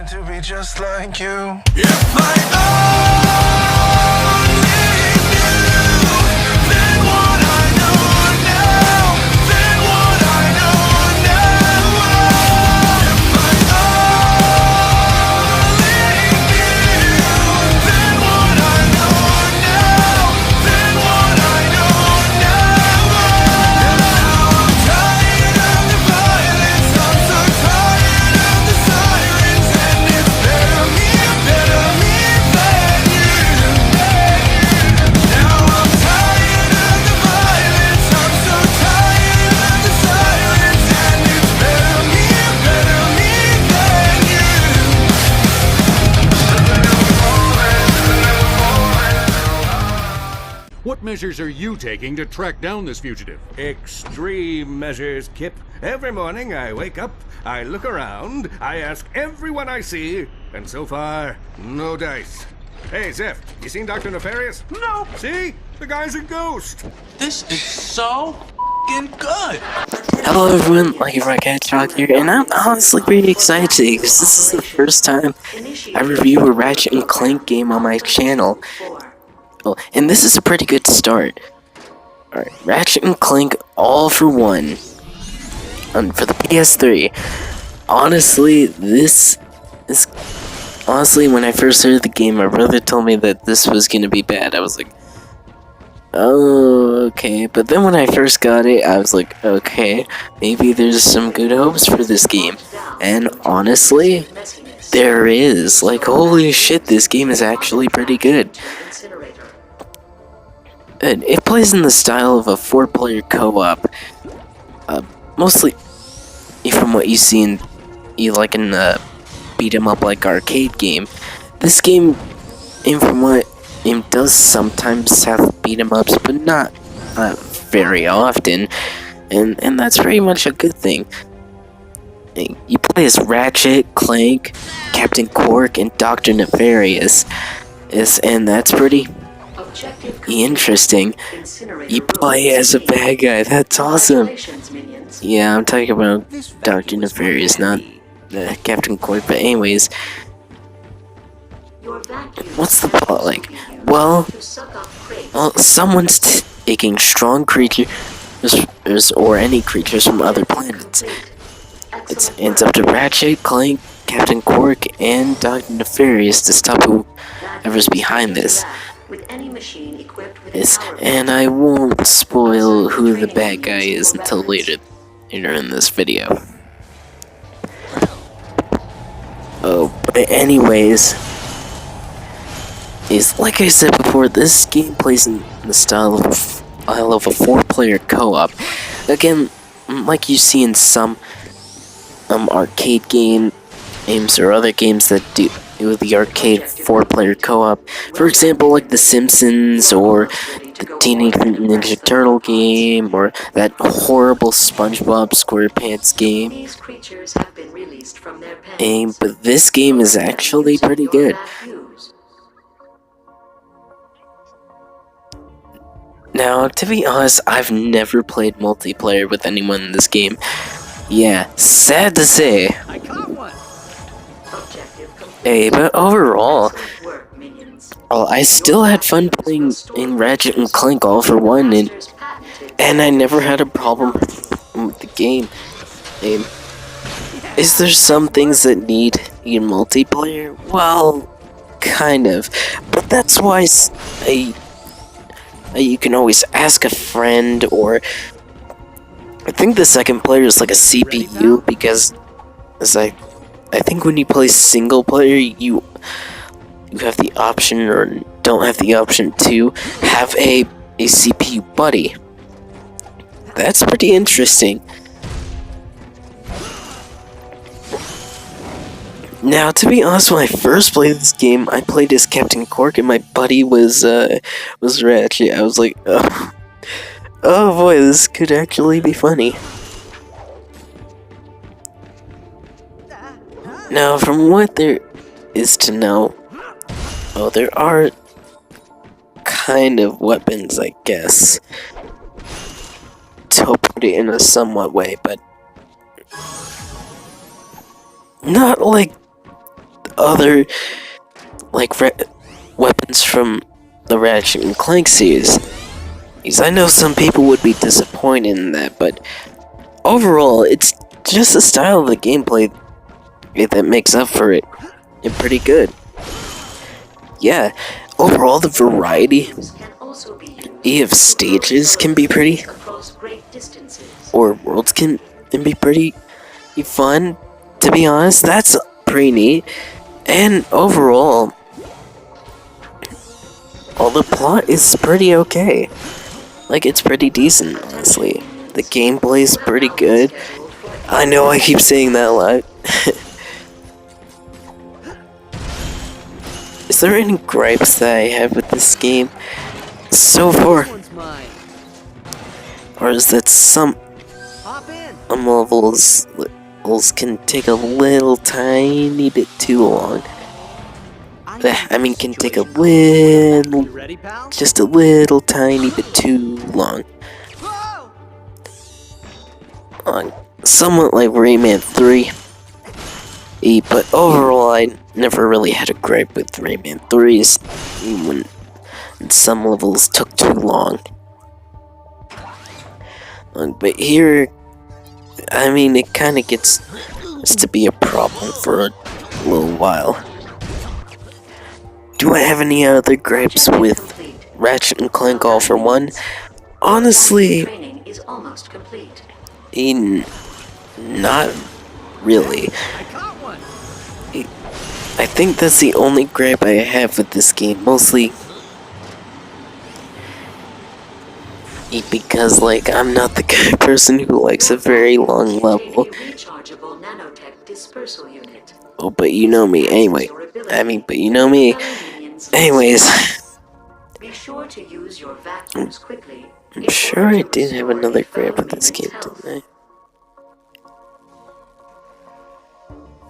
wanted to be just like you. If I only knew then what I know now, then what I know now. If I only knew then what I know now, then what I know now. And now I'm tired of the violence, I'm so tired of the sirens, and it's better me than you. Now I'm tired of the violence, I'm so tired of the sirens, and it's better me than you. What measures are you taking to track down this fugitive? Extreme measures, Kip. Every morning I wake up, I look around, I ask everyone I see, and so far, no dice. Hey, Ziff, you seen Dr. Nefarious? No, See? The guy's a ghost. this is so f***ing good. Hello everyone, Ratchet here, and I'm honestly pretty excited today because this is the first time I review a Ratchet and Clank game on my channel. Oh, and this is a pretty good start. Alright, Ratchet and Clank All for One. For the PS3. Honestly, when I first heard the game, my brother told me that this was gonna be bad. I was like, oh, okay. But then when I first got it, I was like, okay, maybe there's some good hopes for this game. And honestly, there is. Like, holy shit, this game is actually pretty good. It plays in the style of a 4-player co-op. Mostly from what you see in beat 'em up like arcade game. This game, from what it does sometimes have beat 'em ups, but not very often, and that's pretty much a good thing. You play as Ratchet, Clank, Captain Quark, and Dr. Nefarious, and that's pretty interesting. You play as a bad guy. That's awesome. Yeah, I'm talking about Dr. Nefarious, not Captain Quark. But anyways, what's the plot like? Well, someone's taking strong creatures or any creatures from other planets. It's up to Ratchet, Clank, Captain Quark, and Dr. Nefarious to stop whoever's behind this. And I won't spoil who the bad guy is until later in this video. Oh, but anyways, like I said before, this game plays in the style of a 4-player co-op. Again, like you see in some arcade games or other games that do the arcade 4-player co-op. For example, like The Simpsons or the Teenage Mutant Ninja Turtle game or that horrible SpongeBob SquarePants game. But this game is actually pretty good. Now, to be honest, I've never played multiplayer with anyone in this game. Yeah, sad to say. Hey, but overall, I still had fun playing in Ratchet and Clank All for One, and I never had a problem with the game. Is there some things that need multiplayer? Well, kind of, but that's why you can always ask a friend, or I think the second player is like a CPU, because I think when you play single player, you have the option, or don't have the option, to have a CPU buddy. That's pretty interesting. Now, to be honest, when I first played this game, I played as Captain Quark, and my buddy was Ratchet. I was like, oh boy, this could actually be funny. Now, from what there is to know, there are kind of weapons, I guess, to put it in a somewhat way, but not like other like weapons from the Ratchet and Clank series. Because I know some people would be disappointed in that, but overall, it's just the style of the gameplay that makes up for it, and pretty good. Yeah, overall the variety of stages can be pretty, or worlds can be pretty fun, to be honest. That's pretty neat. And overall, all the plot is pretty okay. Like, it's pretty decent, honestly. The gameplay's pretty good. I know I keep saying that a lot. Is there any gripes that I have with this game so far? Or is that some levels can take a little tiny bit too long? I mean, can take a little, just a little tiny bit too long. Somewhat like Rayman 3. But overall, I never really had a gripe with Rayman 3's when some levels took too long. But here, I mean, it kind of gets to be a problem for a little while. Do I have any other gripes with Ratchet and Clank All for One? Honestly, not really. I think that's the only gripe I have with this game, mostly because, like, I'm not the kind of person who likes a very long level. Oh, but you know me anyway. But you know me. Anyways. I'm sure I did have another gripe with this game, didn't I?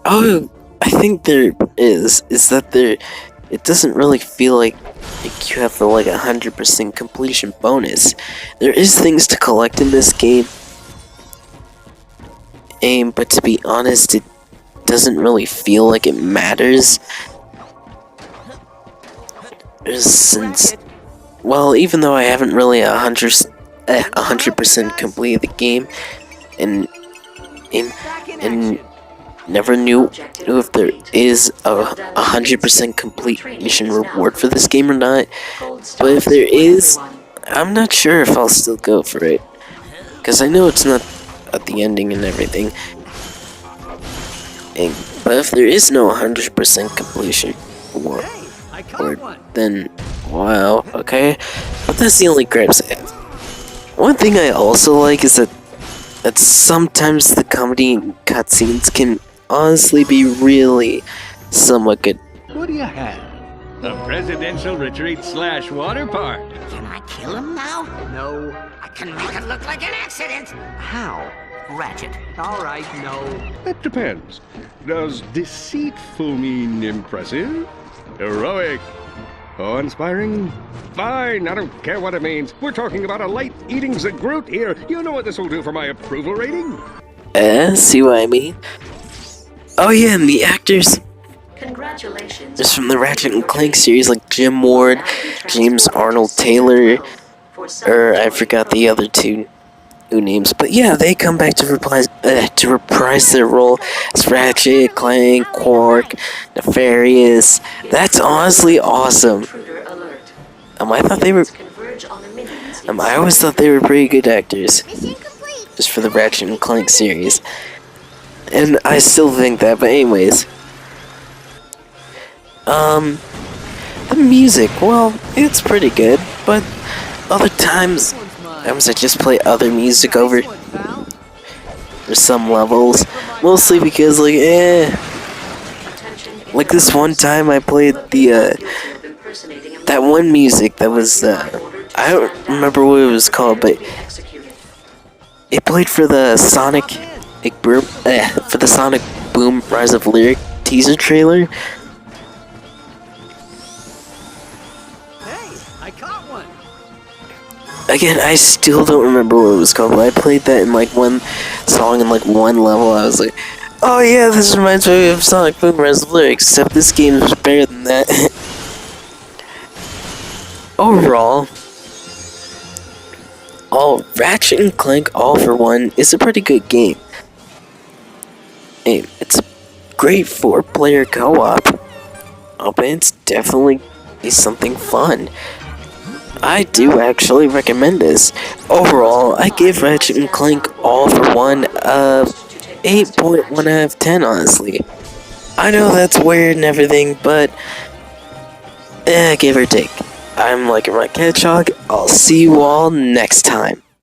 Oh, I think there is that it doesn't really feel like you have the 100% completion bonus. There is things to collect in this game, but to be honest, it doesn't really feel like it matters. Since, well, even though I haven't really 100% completed the game, and never knew if there is a 100% completion reward for this game or not. But if there is, I'm not sure if I'll still go for it, because I know it's not at the ending and everything. But if there is no 100% completion reward, then wow, okay. But that's the only gripes I have. One thing I also like is that sometimes the comedy cutscenes can honestly be really somewhat good. What do you have? A presidential retreat / water park. Can I kill him now? No. I can make it look like an accident. How? Ratchet. All right, no. That depends. Does deceitful mean impressive? Heroic? Awe-inspiring? Fine, I don't care what it means. We're talking about a light-eating Zagroot here. You know what this will do for my approval rating? See what I mean? Oh yeah, and the actors. Congratulations. Just from the Ratchet and Clank series, like Jim Ward, James Arnold Taylor, or I forgot the other two names, but yeah, they come back to reprise their role as Ratchet, Clank, Quark, Nefarious. That's honestly awesome. I thought they were. I always thought they were pretty good actors, just for the Ratchet and Clank series, and I still think that. But anyways, the music, well, it's pretty good, but other times I just play other music over for some levels, mostly because like this one time I played that one music that was I don't remember what it was called, but it played for the Sonic Boom Rise of Lyric teaser trailer. Again, I still don't remember what it was called, but I played that in one song in one level. I was like, Oh yeah, this reminds me of Sonic Boom Wrestler, except this game is better than that. Overall, Ratchet and Clank All for One is a pretty good game. It's a great 4-player co-op. But it's definitely something fun. I do actually recommend this. Overall, I give Ratchet and Clank All for One 8.1 out of 10, honestly. I know that's weird and everything, but give or take. I'm like a Hedgehog. I'll see you all next time.